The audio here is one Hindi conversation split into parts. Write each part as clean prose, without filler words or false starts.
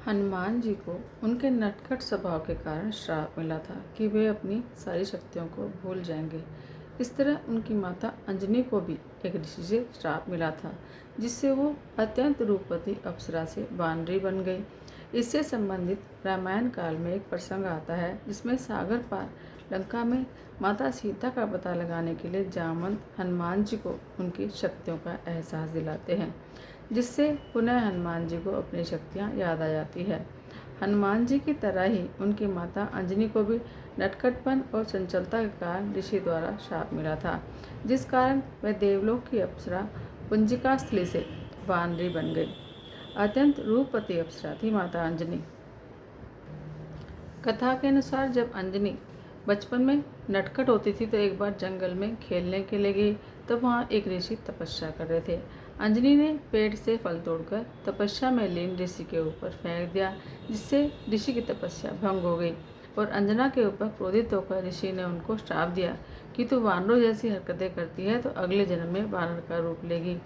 हनुमान जी को उनके नटखट स्वभाव के कारण श्राप मिला था कि वे अपनी सारी शक्तियों को भूल जाएंगे। इस तरह उनकी माता अंजनी को भी एक ऋषि से श्राप मिला था, जिससे वो अत्यंत रूपवती अप्सरा से वानरी बन गई। इससे संबंधित रामायण काल में एक प्रसंग आता है जिसमें सागर पार लंका में माता सीता का पता लगाने के लिए जामवंत हनुमान जी को उनकी शक्तियों का एहसास दिलाते हैं, जिससे पुनः हनुमान जी को अपनी शक्तियाँ याद आ जाती है। हनुमान जी की तरह ही उनकी माता अंजनी को भी नटखटपन और चंचलता के कारण ऋषि द्वारा शाप मिला था, जिस कारण वह देवलोक की अप्सरा पुंजिका स्थली से वानरी बन गई। अत्यंत रूपवती अप्सरा थी माता अंजनी। कथा के अनुसार जब अंजनी बचपन में नटखट होती थी तो एक बार जंगल में खेलने के लिए गई, तब वहाँ एक ऋषि तपस्या कर रहे थे। अंजनी ने पेड़ से फल तोड़कर तपस्या में लीन ऋषि के ऊपर फेंक दिया, जिससे ऋषि की तपस्या भंग हो गई और अंजना के ऊपर क्रोधित होकर ऋषि ने उनको श्राप दिया कि तू वानरों जैसी हरकतें करती है तो अगले जन्म में वानर का रूप लेगी।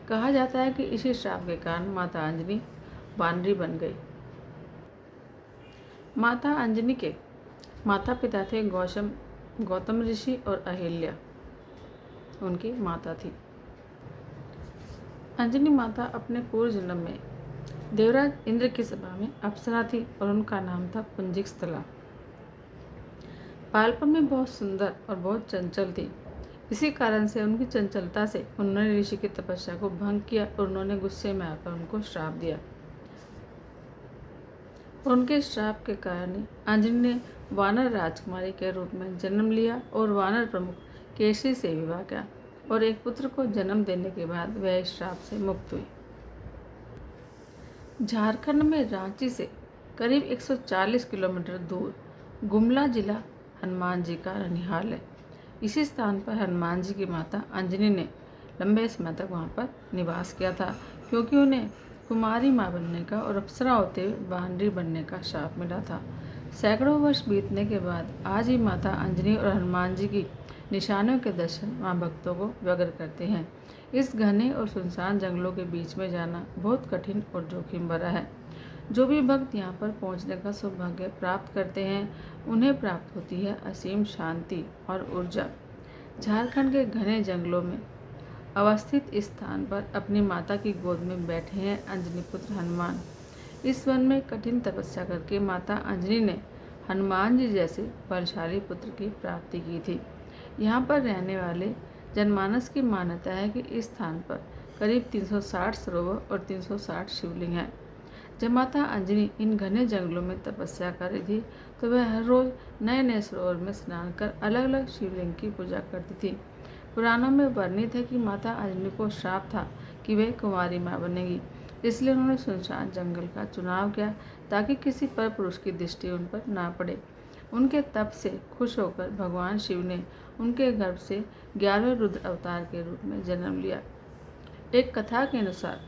कहा जाता है कि इसी श्राप के कारण माता अंजनी वानरी बन गई। माता अंजनी के माता पिता थे गौतम ऋषि और अहिल्या उनकी माता थी। अंजनी माता अपने पूर्व जन्म में देवराज इंद्र की सभा में अप्सरा थी और उनका नाम था पुंजिकस्थला। बालपन में बहुत सुंदर और बहुत चंचल थी। इसी कारण से उनकी चंचलता से उन्होंने ऋषि की तपस्या को भंग किया और उन्होंने गुस्से में आकर उनको श्राप दिया। उनके श्राप के कारण अंजनी ने वानर राजकुमारी के रूप में जन्म लिया और वानर प्रमुख केसरी से विवाह किया और एक पुत्र को जन्म देने के बाद वह इस श्राप से मुक्त हुई। झारखंड में रांची से करीब 140 किलोमीटर दूर गुमला जिला हनुमान जी का ननिहाल है। इसी स्थान पर हनुमान जी की माता अंजनी ने लंबे समय तक वहाँ पर निवास किया था, क्योंकि उन्हें कुमारी माँ बनने का और अप्सरा होते हुए वानरी बनने का शाप मिला था। सैकड़ों वर्ष बीतने के बाद आज भी माता अंजनी और हनुमान जी की निशानों के दर्शन वहाँ भक्तों को व्यग्र करते हैं। इस घने और सुनसान जंगलों के बीच में जाना बहुत कठिन और जोखिम भरा है। जो भी भक्त यहाँ पर पहुँचने का सौभाग्य प्राप्त करते हैं उन्हें प्राप्त होती है असीम शांति और ऊर्जा। झारखंड के घने जंगलों में अवस्थित इस स्थान पर अपनी माता की गोद में बैठे हैं अंजनी पुत्र हनुमान। इस वन में कठिन तपस्या करके माता अंजनी ने हनुमान जी जैसे बलशाली पुत्र की प्राप्ति की थी। यहाँ पर रहने वाले जनमानस की मान्यता है कि इस स्थान पर करीब 360 सरोवर और 360 शिवलिंग हैं। जब माता अंजनी इन घने जंगलों में तपस्या कर रही थी तो वह हर रोज नए नए सरोवर में स्नान कर अलग अलग शिवलिंग की पूजा करती थी। पुराणों में वर्णित है कि माता अंजनी को श्राप था कि वह कुंवारी माँ बनेगी, इसलिए उन्होंने सुनसान जंगल का चुनाव किया ताकि किसी पर पुरुष की दृष्टि उन पर ना पड़े। उनके तप से खुश होकर भगवान शिव ने उनके गर्भ से 11वें रुद्र अवतार के रूप में जन्म लिया। एक कथा के अनुसार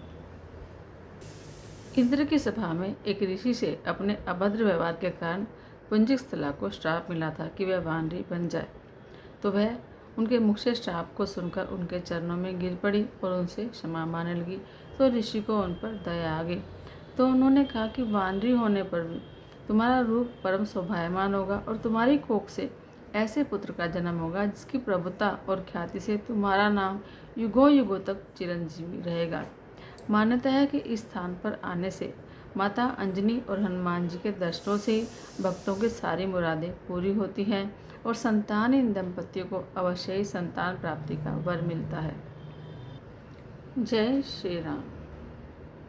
इंद्र की सभा में एक ऋषि से अपने अभद्र व्यवहार के कारण पुंजिकस्थला को श्राप मिला था कि वह वानरी बन जाए, तो वह उनके मुख से श्राप को सुनकर उनके चरणों में गिर पड़ी और उनसे क्षमा मांगने लगी। तो ऋषि को उन पर दया आ गई, तो उन्होंने कहा कि वानरी होने पर भी तुम्हारा रूप परम शोभायमान होगा और तुम्हारी कोख से ऐसे पुत्र का जन्म होगा जिसकी प्रभुता और ख्याति से तुम्हारा नाम युगों युगों तक चिरंजीवी रहेगा। मान्यता है कि इस स्थान पर आने से माता अंजनी और हनुमान जी के दर्शनों से भक्तों की सारी मुरादें पूरी होती हैं और संतानहीन दंपतियों को अवश्य ही संतान प्राप्ति का वर मिलता है। जय श्री राम।